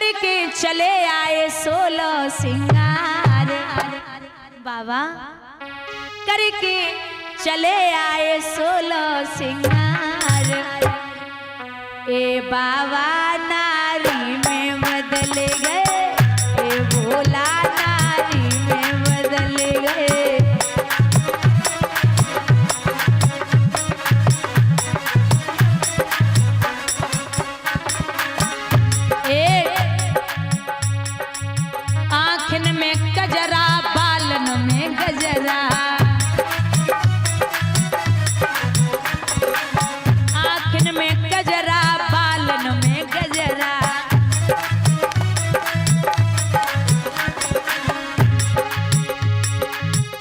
करके चले आए 16 सिंगार। बाबा करके चले आए 16 सिंगार। ए बाबा नारी में बदल गए, ए भोला नारी में बदल गए। आँखन में गजरा, बालन में गजरा, आँखन में गजरा, बालन में गजरा।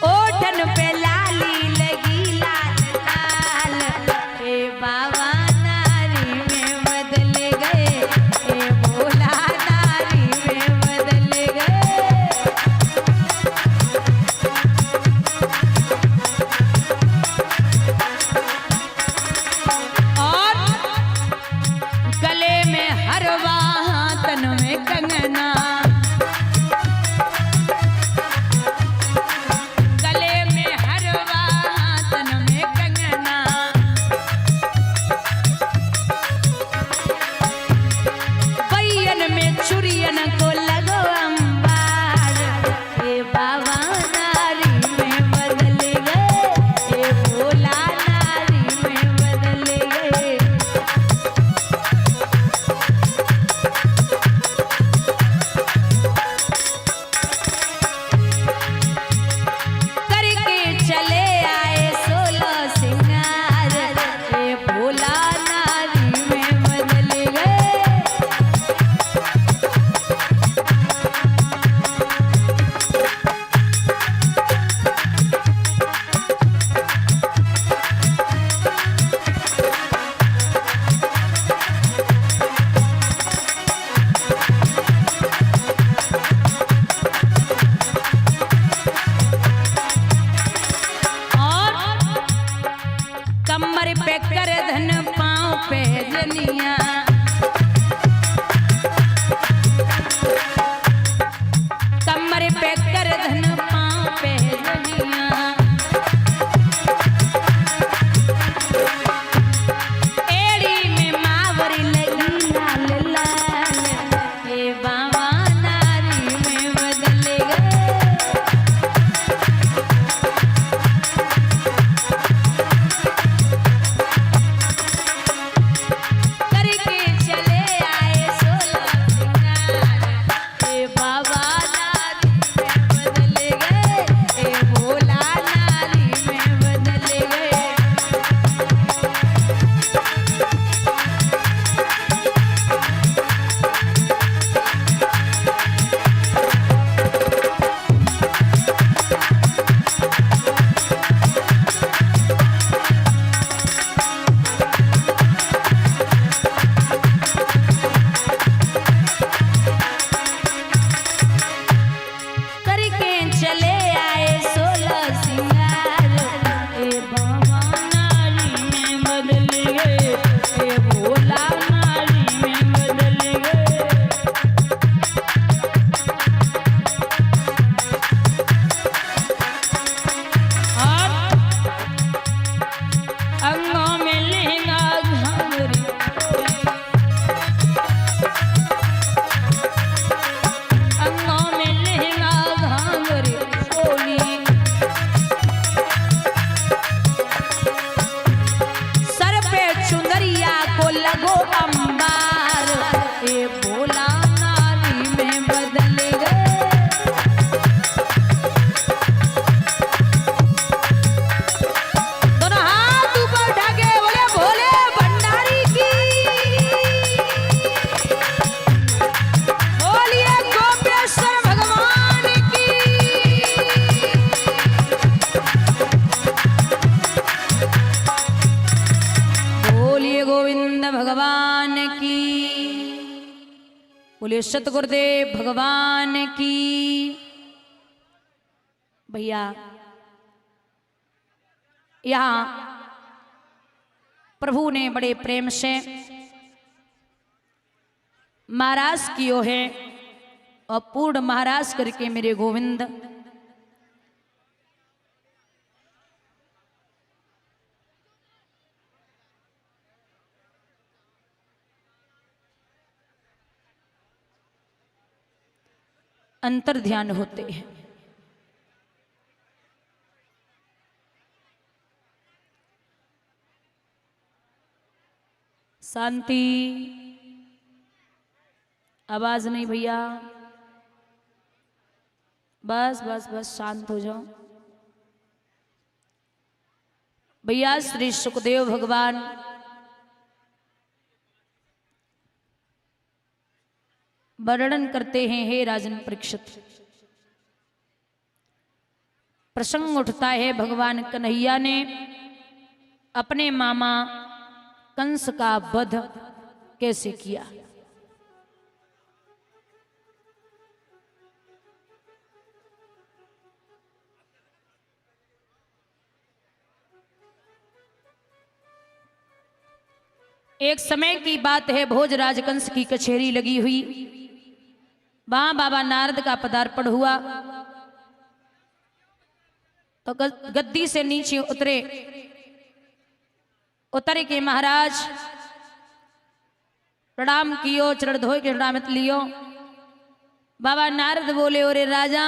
ओठन पे लाली लगी लाल लाल। ए बाबा नारी में बदल गए, ए भोला नारी में बदल गए। और गले में हरवा, हाथन में कंगना, गले में हरवा, हाथन में कंगना। बैयन में चुरियन को लगो अंबार। ए बाबा नारी में बदल गए, ए भोला नारी में बदल गए। करके चले आए 16 सिंगार। ए भोला नारी में बदल गए। और कमर पे कर धन, पाँव पे जनिया, कमर पे कर धन, पाँव पे जनिया। एड़ी में मावर लगी लाल लाल। ए बाबा नारी में बदल गए। करके चले आए 16 सिंगार। ए बाबा नारी में बदल गए, ए भोला नारी में बदल गए। करके चले आए 16 सिंगार। ए बाबा नारी में बदल गए, ए भोला नारी में बदल गए। और अंगों में लहंगा, घाघरी, अंगों में लहंगा, घाघरी, चोली। सर पे चुनरिया को लगो अंबार। ए भोला नारी में बदल गए। दोनों हाथ ऊपर उठा के बोले भोले भंडारी की। बोलिए गोपेश्वर भगवान की। बोलिए गोविंद भगवान की। बोलिए सतगुरुदेव भगवान की। भैया यहाँ प्रभु ने बड़े प्रेम से महाराज कियो है और पूर्ण महाराज करके मेरे गोविंद अंतर ध्यान होते हैं। शांति, आवाज नहीं भैया, बस बस बस शांत हो जाओ भैया। श्री सुखदेव भगवान वर्णन करते हैं, हे राजन परीक्षित, प्रसंग उठता है भगवान कन्हैया ने अपने मामा कंस का वध कैसे किया। एक समय की बात है, भोजराज कंस की कचहरी लगी हुई, वहां बाबा नारद का पदार्पण हुआ तो गद्दी से नीचे उतरे। उतर के महाराज प्रणाम कियो, चरण धोए के प्रणामित लियो। बाबा नारद बोले, ओरे राजा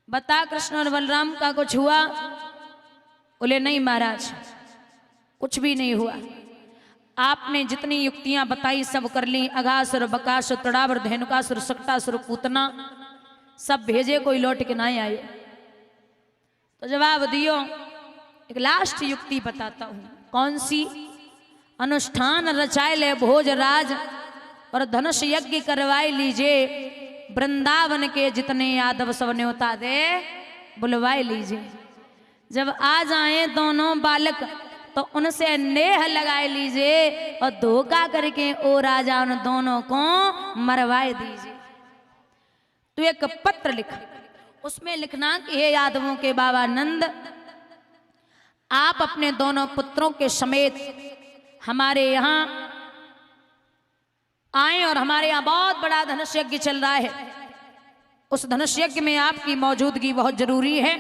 बता कृष्ण और बलराम का कुछ हुआ? बोले नहीं महाराज कुछ भी नहीं हुआ, आपने जितनी युक्तियां बताई सब कर ली। अघासुर बकासुर तड़ावर धेनुकासुर सकटासुर पूतना सब भेजे, कोई लौट के ना आए। तो जवाब दियो। एक लास्ट युक्ति बताता हूं। कौन सी? अनुष्ठान रचाए ले भोजराज और धनुष यज्ञ करवाए लीजिए। वृंदावन के जितने यादव सब न्योता दे बुलवाए लीजिए। जब आ जाए दोनों बालक तो उनसे नेह लगाए लीजिए और धोखा करके ओ राजा उन दोनों को मरवाए दीजिए। तो एक पत्र लिख, उसमें लिखना कि हे यादवों के बाबा नंद, आप अपने दोनों पुत्रों के समेत हमारे यहाँ आए और हमारे यहाँ बहुत बड़ा धनुष यज्ञ चल रहा है। उस धनुष यज्ञ में आपकी मौजूदगी बहुत जरूरी है,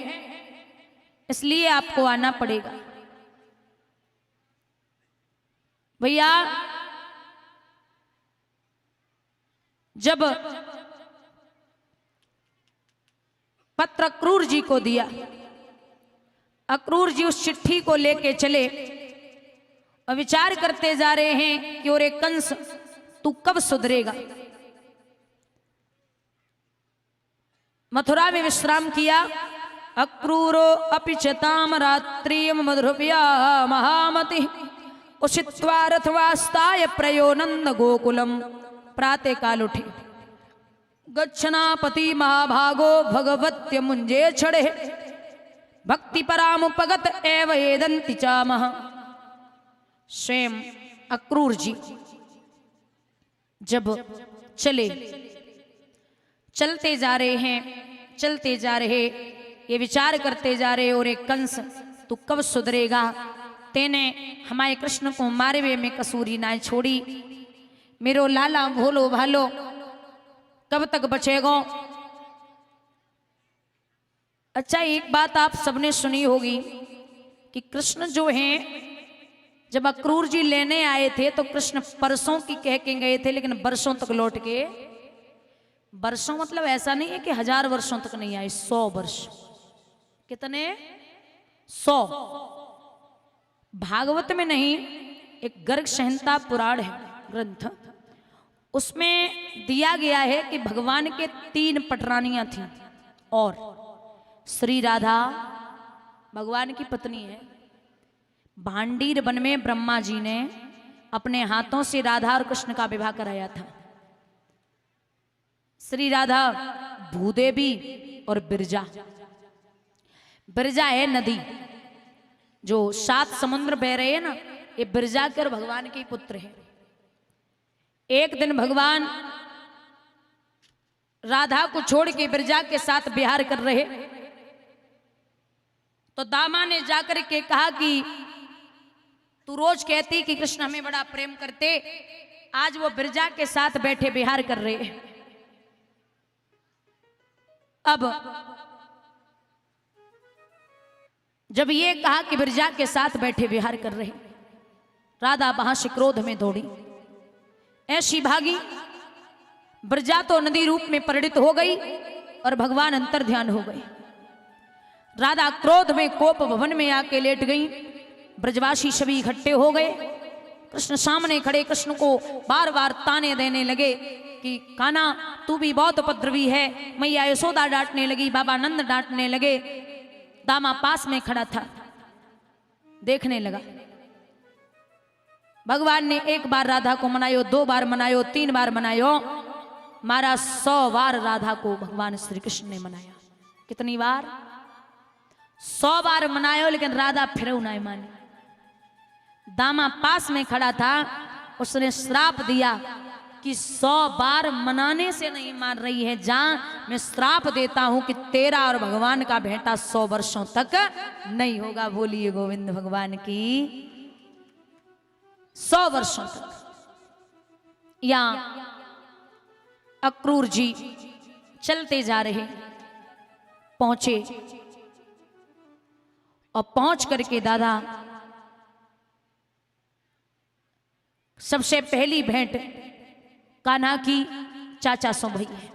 इसलिए आपको आना पड़ेगा। भैया जब पत्र अक्रूर जी को दिया, अक्रूर जी उस चिट्ठी को लेके चले और विचार करते जा रहे हैं कि ओरे कंस तू कब सुधरेगा। मथुरा में विश्राम किया। अक्रूरो अपिचताम रात्रियम मधुरप्या महामति उषित्वा रथवास्ताय प्रयो नंद गोकुलम। प्रातः काल उठे, गच्छनापति महाभागो भगवत्य मुंजे छड़े भक्ति परामुपगत एव एदंति चामह। स्वयं अक्रूर जी जब चलते जा रहे हैं, चलते जा रहे, ये विचार करते जा रहे, और एक कंस तू कब सुधरेगा, तेने हमारे कृष्ण को मारवे में कसूरी ना छोड़ी, मेरो लाला भोलो भालो कब तक बचेगा। अच्छा एक बात आप सबने सुनी होगी कि कृष्ण जो हैं जब अक्रूर जी लेने आए थे तो कृष्ण परसों की कह के गए थे, लेकिन वर्षों तक लौट के, वर्षों मतलब ऐसा नहीं है कि 1000 वर्षों तक नहीं आए, 100 वर्ष। कितने? 100। भागवत में नहीं, एक गर्ग संहिता पुराण है ग्रंथ, उसमें दिया गया है कि भगवान के 3 पटरानियां थीं और श्री राधा भगवान की पत्नी है। भांडीर वन में ब्रह्मा जी ने अपने हाथों से राधा और कृष्ण का विवाह कराया था। श्री राधा भूदेवी और बिरजा। बिरजा है नदी, जो 7 समुद्र बह रहे हैं ना, ये बिरजा के और भगवान के पुत्र हैं। एक दिन भगवान राधा को छोड़ के बिरजा के साथ विहार कर रहे, तो दामा ने जाकर के कहा कि तू रोज कहती कि कृष्ण हमें बड़ा प्रेम करते, आज वो बिरजा के साथ बैठे विहार कर रहे हैं। अब जब ये कहा कि बिरजा के साथ बैठे विहार कर रहे, राधा वहां से क्रोध में दौड़ी, ऐसी भागी। बिरजा तो नदी रूप में परिणित हो गई और भगवान अंतर ध्यान हो गए। राधा क्रोध में कोप भवन में आके लेट गई। ब्रजवासी सभी इकट्ठे हो गए। कृष्ण सामने खड़े कृष्ण को बार बार ताने देने लगे कि कान्हा तू भी बहुत उपद्रवी है। मैया यशोदा डांटने लगी, बाबा नंद डांटने लगे। दामा पास में खड़ा था, देखने लगा। भगवान ने एक बार राधा को मनायो, 2 बार मनायो, 3 बार मनायो, मारा 100 बार राधा को भगवान श्री कृष्ण ने मनाया। कितनी बार? 100 बार मनायो, लेकिन राधा फिर नहीं मानी। दामा पास में खड़ा था, उसने श्राप दिया कि 100 बार मनाने से नहीं मान रही है, जहां मैं श्राप देता हूं कि तेरा और भगवान का भेंटा 100 वर्षों तक नहीं होगा। बोलिए गोविंद भगवान की। 100 वर्षों तक। यहां अक्रूर जी चलते जा रहे, पहुंचे और पहुंच करके दादा सबसे पहली भेंट कान्हा की चाचा सो भई है।